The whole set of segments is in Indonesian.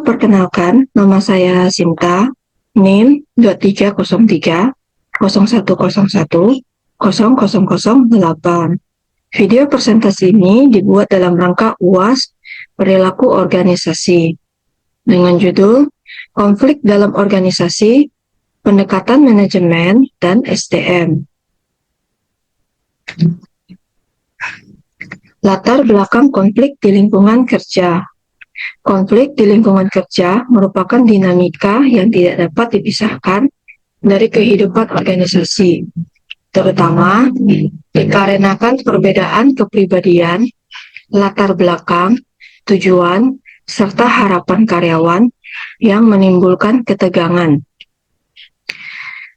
perkenalkan, nama saya Sinta, NIM 2303 0101 0008. Video presentasi ini dibuat dalam rangka UAS Perilaku Organisasi dengan judul Konflik dalam Organisasi, Pendekatan Manajemen dan SDM. Latar belakang konflik di lingkungan kerja. Konflik di lingkungan kerja merupakan dinamika yang tidak dapat dipisahkan dari kehidupan organisasi, terutama dikarenakan perbedaan kepribadian, latar belakang, tujuan, serta harapan karyawan yang menimbulkan ketegangan.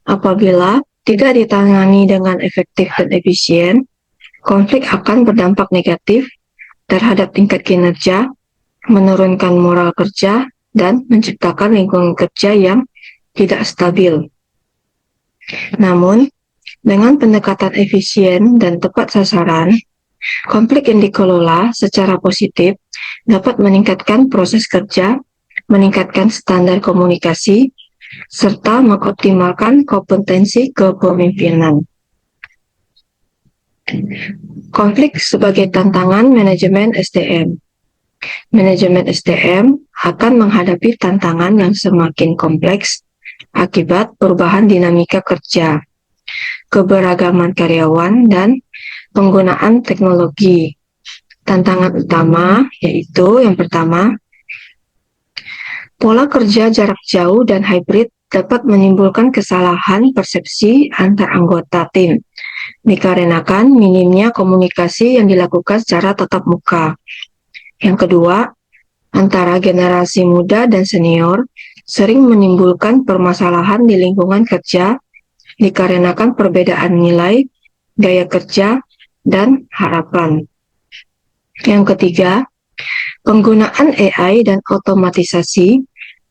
Apabila tidak ditangani dengan efektif dan efisien, konflik akan berdampak negatif terhadap tingkat kinerja, menurunkan moral kerja, dan menciptakan lingkungan kerja yang tidak stabil. Namun, dengan pendekatan efisien dan tepat sasaran, konflik yang dikelola secara positif dapat meningkatkan proses kerja, meningkatkan standar komunikasi, serta mengoptimalkan kompetensi kepemimpinan. Konflik sebagai tantangan manajemen SDM. Manajemen SDM akan menghadapi tantangan yang semakin kompleks akibat perubahan dinamika kerja, keberagaman karyawan, dan penggunaan teknologi. Tantangan utama yaitu yang pertama, pola kerja jarak jauh dan hybrid dapat menimbulkan kesalahan persepsi antar anggota tim, dikarenakan minimnya komunikasi yang dilakukan secara tatap muka. Yang kedua, antara generasi muda dan senior sering menimbulkan permasalahan di lingkungan kerja dikarenakan perbedaan nilai, gaya kerja, dan harapan. Yang ketiga, penggunaan AI dan otomatisasi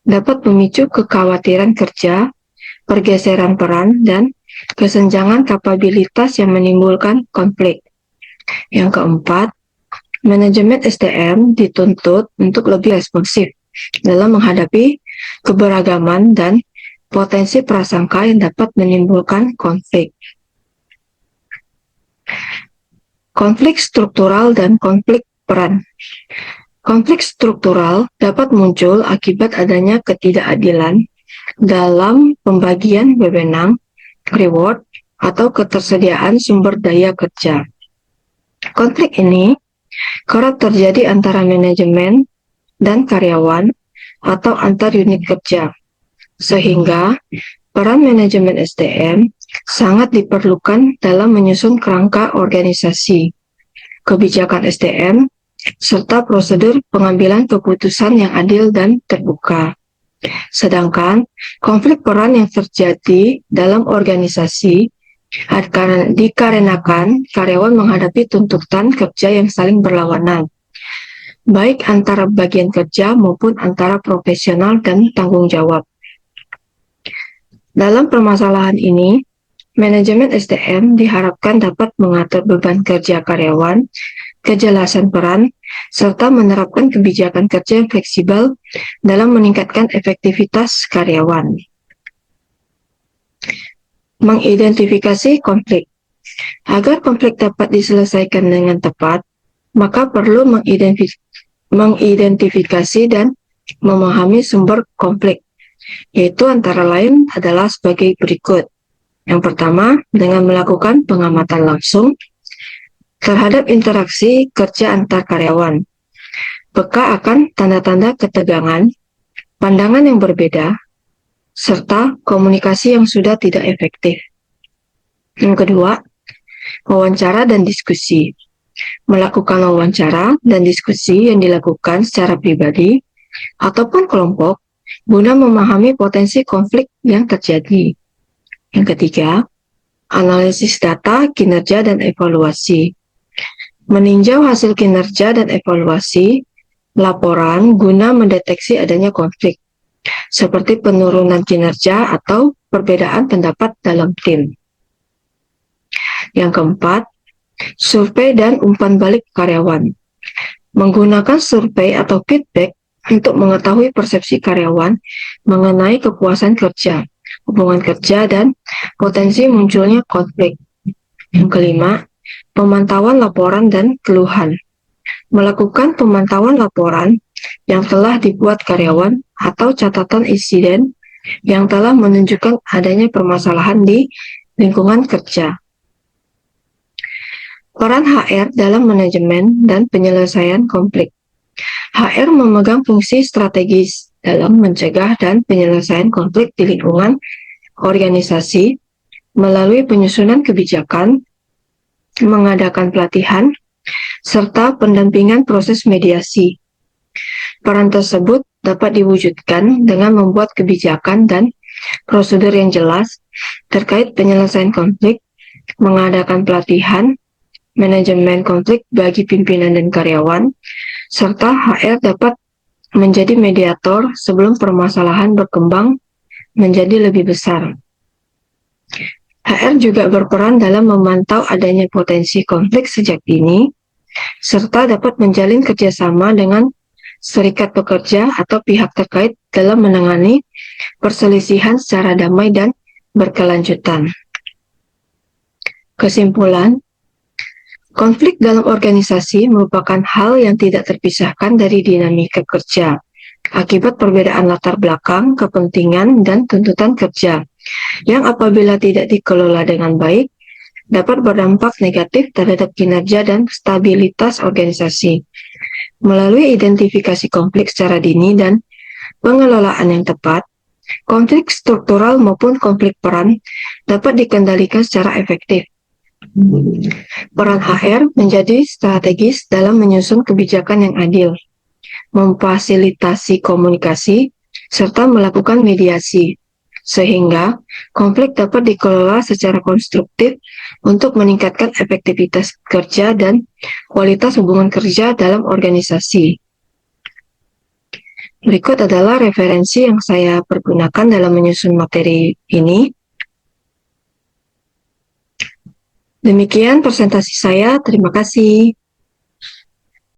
dapat memicu kekhawatiran kerja, pergeseran peran, dan kesenjangan kapabilitas yang menimbulkan konflik. Yang keempat, manajemen SDM dituntut untuk lebih responsif dalam menghadapi keberagaman dan potensi prasangka yang dapat menimbulkan konflik. Konflik struktural dan konflik peran. Konflik struktural dapat muncul akibat adanya ketidakadilan dalam pembagian wewenang, reward, atau ketersediaan sumber daya kerja. Konflik ini kerap terjadi antara manajemen dan karyawan atau antar unit kerja, sehingga peran manajemen SDM sangat diperlukan dalam menyusun kerangka organisasi, kebijakan SDM, serta prosedur pengambilan keputusan yang adil dan terbuka. Sedangkan konflik peran yang terjadi dalam organisasi dikarenakan karyawan menghadapi tuntutan kerja yang saling berlawanan, baik antara bagian kerja maupun antara profesional dan tanggung jawab. Dalam permasalahan ini, manajemen SDM diharapkan dapat mengatur beban kerja karyawan, kejelasan peran, serta menerapkan kebijakan kerja yang fleksibel dalam meningkatkan efektivitas karyawan. Mengidentifikasi konflik. Agar konflik dapat diselesaikan dengan tepat, maka perlu mengidentifikasi dan memahami sumber konflik, yaitu antara lain adalah sebagai berikut. Yang pertama, dengan melakukan pengamatan langsung terhadap interaksi kerja antar karyawan, peka akan tanda-tanda ketegangan, pandangan yang berbeda, serta komunikasi yang sudah tidak efektif. Yang kedua, wawancara dan diskusi. Melakukan wawancara dan diskusi yang dilakukan secara pribadi ataupun kelompok guna memahami potensi konflik yang terjadi. Yang ketiga, analisis data, kinerja, dan evaluasi. Meninjau hasil kinerja dan evaluasi laporan guna mendeteksi adanya konflik, seperti penurunan kinerja atau perbedaan pendapat dalam tim. Yang keempat, survei dan umpan balik karyawan. Menggunakan survei atau feedback untuk mengetahui persepsi karyawan mengenai kepuasan kerja, hubungan kerja, dan potensi munculnya konflik. Yang kelima, pemantauan laporan dan keluhan. Melakukan pemantauan laporan yang telah dibuat karyawan atau catatan insiden yang telah menunjukkan adanya permasalahan di lingkungan kerja. Peran HR dalam manajemen dan penyelesaian konflik. HR memegang fungsi strategis dalam mencegah dan penyelesaian konflik di lingkungan organisasi melalui penyusunan kebijakan, mengadakan pelatihan, serta pendampingan proses mediasi. Peran tersebut dapat diwujudkan dengan membuat kebijakan dan prosedur yang jelas terkait penyelesaian konflik, mengadakan pelatihan, manajemen konflik bagi pimpinan dan karyawan, serta HR dapat menjadi mediator sebelum permasalahan berkembang menjadi lebih besar. HR juga berperan dalam memantau adanya potensi konflik sejak dini, serta dapat menjalin kerjasama dengan serikat pekerja atau pihak terkait dalam menangani perselisihan secara damai dan berkelanjutan. Kesimpulan, konflik dalam organisasi merupakan hal yang tidak terpisahkan dari dinamika kerja, akibat perbedaan latar belakang, kepentingan, dan tuntutan kerja, yang apabila tidak dikelola dengan baik, dapat berdampak negatif terhadap kinerja dan stabilitas organisasi. Melalui identifikasi konflik secara dini dan pengelolaan yang tepat, konflik struktural maupun konflik peran dapat dikendalikan secara efektif. Peran HR menjadi strategis dalam menyusun kebijakan yang adil, memfasilitasi komunikasi, serta melakukan mediasi, sehingga konflik dapat dikelola secara konstruktif untuk meningkatkan efektivitas kerja dan kualitas hubungan kerja dalam organisasi. Berikut adalah referensi yang saya pergunakan dalam menyusun materi ini. Demikian presentasi saya, terima kasih.